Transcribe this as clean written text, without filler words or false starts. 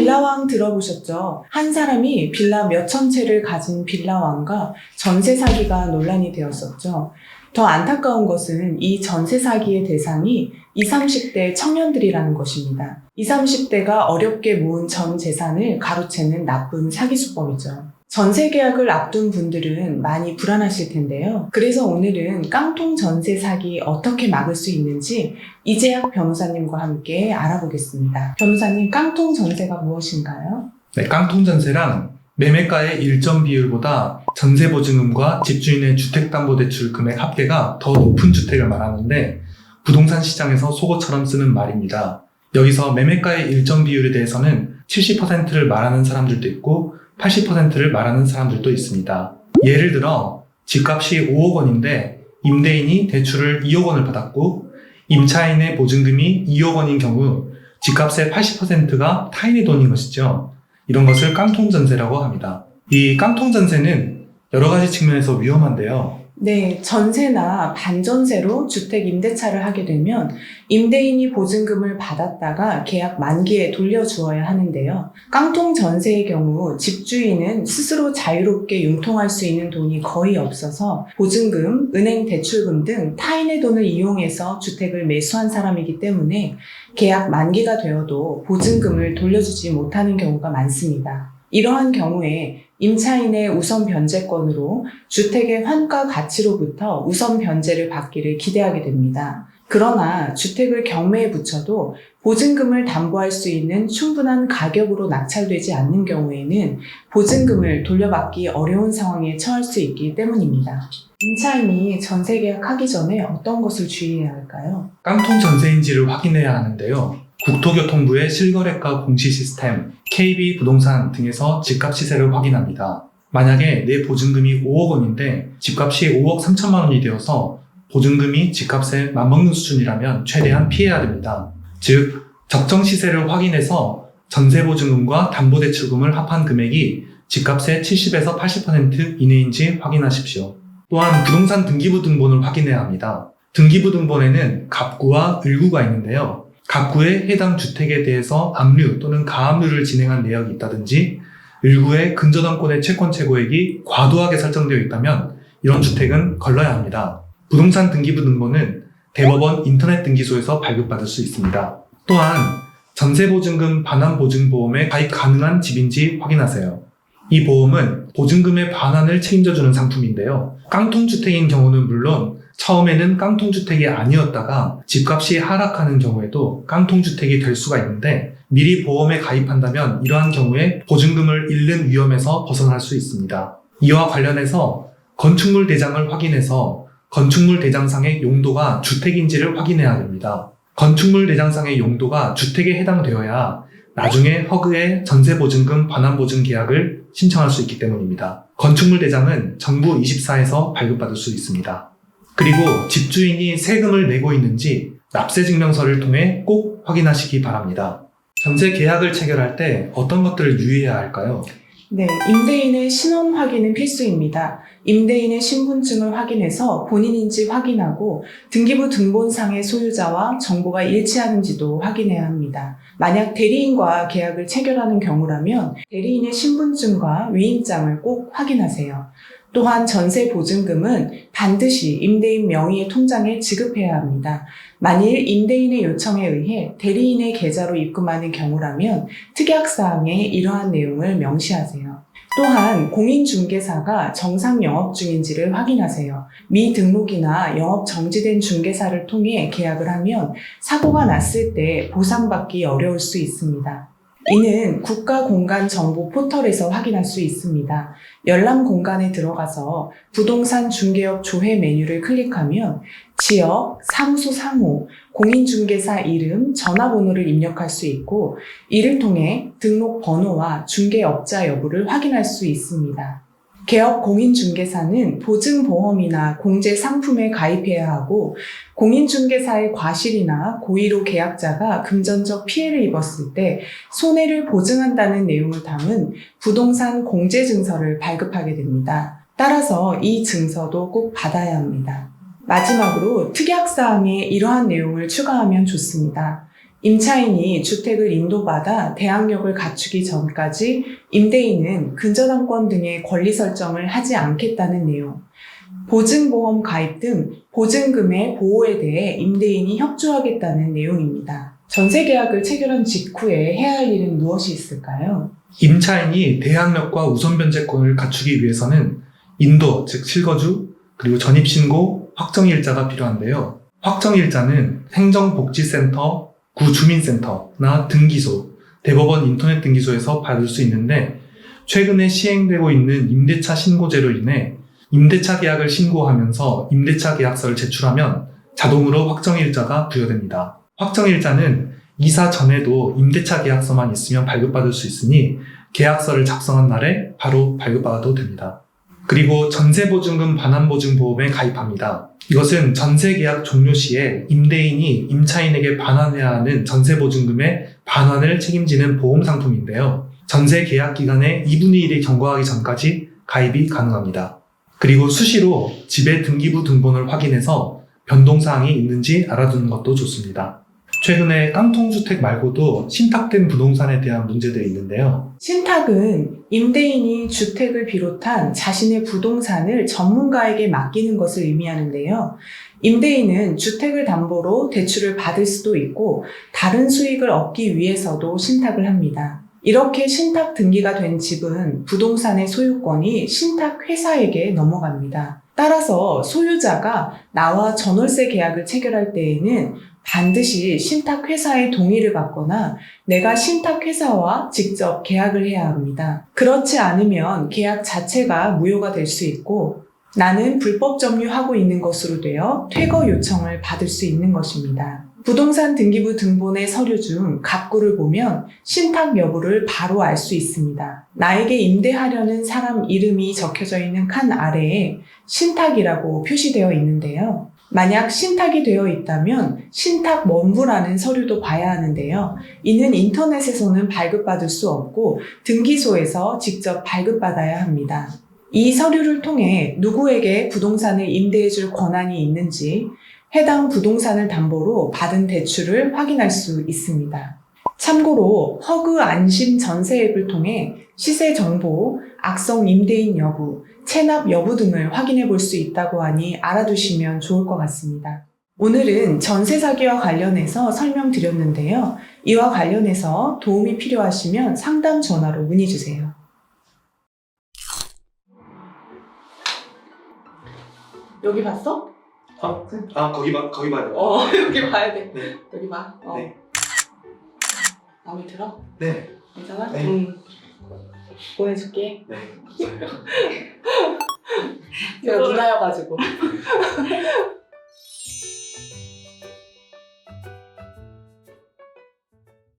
빌라왕 들어보셨죠? 한 사람이 빌라 몇천 채를 가진 빌라왕과 전세 사기가 논란이 되었었죠. 더 안타까운 것은 이 전세 사기의 대상이 20, 30대 청년들이라는 것입니다. 20, 30대가 어렵게 모은 전 재산을 가로채는 나쁜 사기 수법이죠. 전세 계약을 앞둔 분들은 많이 불안하실 텐데요. 그래서 오늘은 깡통 전세 사기 어떻게 막을 수 있는지 이재학 변호사님과 함께 알아보겠습니다. 변호사님, 깡통 전세가 무엇인가요? 네, 깡통 전세란 매매가의 일정 비율보다 전세 보증금과 집주인의 주택담보대출 금액 합계가 더 높은 주택을 말하는데 부동산 시장에서 속어처럼 쓰는 말입니다. 여기서 매매가의 일정 비율에 대해서는 70%를 말하는 사람들도 있고 80%를 말하는 사람들도 있습니다. 예를 들어 집값이 5억 원인데 임대인이 대출을 2억 원을 받았고 임차인의 보증금이 2억 원인 경우 집값의 80%가 타인의 돈인 것이죠. 이런 것을 깡통전세라고 합니다. 이 깡통전세는 여러 가지 측면에서 위험한데요. 네, 전세나 반전세로 주택 임대차를 하게 되면 임대인이 보증금을 받았다가 계약 만기에 돌려주어야 하는데요. 깡통 전세의 경우 집주인은 스스로 자유롭게 융통할 수 있는 돈이 거의 없어서 보증금, 은행 대출금 등 타인의 돈을 이용해서 주택을 매수한 사람이기 때문에 계약 만기가 되어도 보증금을 돌려주지 못하는 경우가 많습니다. 이러한 경우에 임차인의 우선 변제권으로 주택의 환가 가치로부터 우선 변제를 받기를 기대하게 됩니다. 그러나 주택을 경매에 붙여도 보증금을 담보할 수 있는 충분한 가격으로 낙찰되지 않는 경우에는 보증금을 돌려받기 어려운 상황에 처할 수 있기 때문입니다. 임차인이 전세 계약하기 전에 어떤 것을 주의해야 할까요? 깡통 전세인지를 확인해야 하는데요. 국토교통부의 실거래가 공시 시스템, KB 부동산 등에서 집값 시세를 확인합니다. 만약에 내 보증금이 5억 원인데 집값이 5억 3천만 원이 되어서 보증금이 집값에 맞먹는 수준이라면 최대한 피해야 됩니다. 즉, 적정 시세를 확인해서 전세보증금과 담보대출금을 합한 금액이 집값의 70에서 80% 이내인지 확인하십시오. 또한 부동산 등기부 등본을 확인해야 합니다. 등기부 등본에는 갑구와 을구가 있는데요. 갑구에 해당 주택에 대해서 압류 또는 가압류를 진행한 내역이 있다든지 을구에 근저당권의 채권 최고액이 과도하게 설정되어 있다면 이런 주택은 걸러야 합니다. 부동산 등기부 등본은 대법원 인터넷 등기소에서 발급받을 수 있습니다. 또한 전세보증금 반환보증보험에 가입 가능한 집인지 확인하세요. 이 보험은 보증금의 반환을 책임져주는 상품인데요. 깡통주택인 경우는 물론 처음에는 깡통주택이 아니었다가 집값이 하락하는 경우에도 깡통주택이 될 수가 있는데 미리 보험에 가입한다면 이러한 경우에 보증금을 잃는 위험에서 벗어날 수 있습니다. 이와 관련해서 건축물 대장을 확인해서 건축물 대장상의 용도가 주택인지를 확인해야 됩니다. 건축물 대장상의 용도가 주택에 해당되어야 나중에 허그의 전세보증금 반환보증 계약을 신청할 수 있기 때문입니다. 건축물 대장은 정부 24에서 발급받을 수 있습니다. 그리고 집주인이 세금을 내고 있는지 납세증명서를 통해 꼭 확인하시기 바랍니다. 전세 계약을 체결할 때 어떤 것들을 유의해야 할까요? 네, 임대인의 신원 확인은 필수입니다. 임대인의 신분증을 확인해서 본인인지 확인하고 등기부 등본상의 소유자와 정보가 일치하는지도 확인해야 합니다. 만약 대리인과 계약을 체결하는 경우라면 대리인의 신분증과 위임장을 꼭 확인하세요. 또한 전세 보증금은 반드시 임대인 명의의 통장에 지급해야 합니다. 만일 임대인의 요청에 의해 대리인의 계좌로 입금하는 경우라면 특약사항에 이러한 내용을 명시하세요. 또한 공인중개사가 정상 영업 중인지를 확인하세요. 미등록이나 영업 정지된 중개사를 통해 계약을 하면 사고가 났을 때 보상받기 어려울 수 있습니다. 이는 국가공간정보 포털에서 확인할 수 있습니다. 열람 공간에 들어가서 부동산 중개업 조회 메뉴를 클릭하면 지역, 사무소 상호, 공인중개사 이름, 전화번호를 입력할 수 있고 이를 통해 등록 번호와 중개업자 여부를 확인할 수 있습니다. 개업 공인중개사는 보증보험이나 공제상품에 가입해야 하고 공인중개사의 과실이나 고의로 계약자가 금전적 피해를 입었을 때 손해를 보증한다는 내용을 담은 부동산 공제증서를 발급하게 됩니다. 따라서 이 증서도 꼭 받아야 합니다. 마지막으로 특약사항에 이러한 내용을 추가하면 좋습니다. 임차인이 주택을 인도받아 대항력을 갖추기 전까지 임대인은 근저당권 등의 권리 설정을 하지 않겠다는 내용. 보증보험 가입 등 보증금의 보호에 대해 임대인이 협조하겠다는 내용입니다. 전세 계약을 체결한 직후에 해야 할 일은 무엇이 있을까요? 임차인이 대항력과 우선 변제권을 갖추기 위해서는 인도, 즉 실거주, 그리고 전입신고, 확정일자가 필요한데요. 확정일자는 행정복지센터, 구주민센터나 등기소, 대법원 인터넷 등기소에서 받을 수 있는데 최근에 시행되고 있는 임대차 신고제로 인해 임대차 계약을 신고하면서 임대차 계약서를 제출하면 자동으로 확정일자가 부여됩니다. 확정일자는 이사 전에도 임대차 계약서만 있으면 발급받을 수 있으니 계약서를 작성한 날에 바로 발급받아도 됩니다. 그리고 전세보증금 반환보증보험에 가입합니다. 이것은 전세계약 종료 시에 임대인이 임차인에게 반환해야 하는 전세보증금의 반환을 책임지는 보험상품인데요. 전세계약 기간의 2분의 1이 경과하기 전까지 가입이 가능합니다. 그리고 수시로 집의 등기부 등본을 확인해서 변동사항이 있는지 알아두는 것도 좋습니다. 최근에 깡통주택 말고도 신탁된 부동산에 대한 문제들이 있는데요. 신탁은 임대인이 주택을 비롯한 자신의 부동산을 전문가에게 맡기는 것을 의미하는데요. 임대인은 주택을 담보로 대출을 받을 수도 있고 다른 수익을 얻기 위해서도 신탁을 합니다. 이렇게 신탁 등기가 된 집은 부동산의 소유권이 신탁회사에게 넘어갑니다. 따라서 소유자가 나와 전월세 계약을 체결할 때에는 반드시 신탁회사의 동의를 받거나 내가 신탁회사와 직접 계약을 해야 합니다. 그렇지 않으면 계약 자체가 무효가 될 수 있고 나는 불법 점유하고 있는 것으로 되어 퇴거 요청을 받을 수 있는 것입니다. 부동산 등기부 등본의 서류 중 갑구를 보면 신탁 여부를 바로 알 수 있습니다. 나에게 임대하려는 사람 이름이 적혀져 있는 칸 아래에 신탁이라고 표시되어 있는데요. 만약 신탁이 되어 있다면 신탁 원부라는 서류도 봐야 하는데요. 이는 인터넷에서는 발급받을 수 없고 등기소에서 직접 발급받아야 합니다. 이 서류를 통해 누구에게 부동산을 임대해줄 권한이 있는지 해당 부동산을 담보로 받은 대출을 확인할 수 있습니다. 참고로 허그 안심 전세 앱을 통해 시세 정보, 악성 임대인 여부, 체납 여부 등을 확인해 볼 수 있다고 하니 알아두시면 좋을 것 같습니다. 오늘은 전세 사기와 관련해서 설명드렸는데요. 이와 관련해서 도움이 필요하시면 상담 전화로 문의 주세요. 여기 봤어? 거기 봐야 돼요. 여기 봐야 돼. 네. 여기 봐. 네. 마음에 들어? 네. 괜찮아? 네. 응. 보내줄게. 네. 제가 누나여가지고.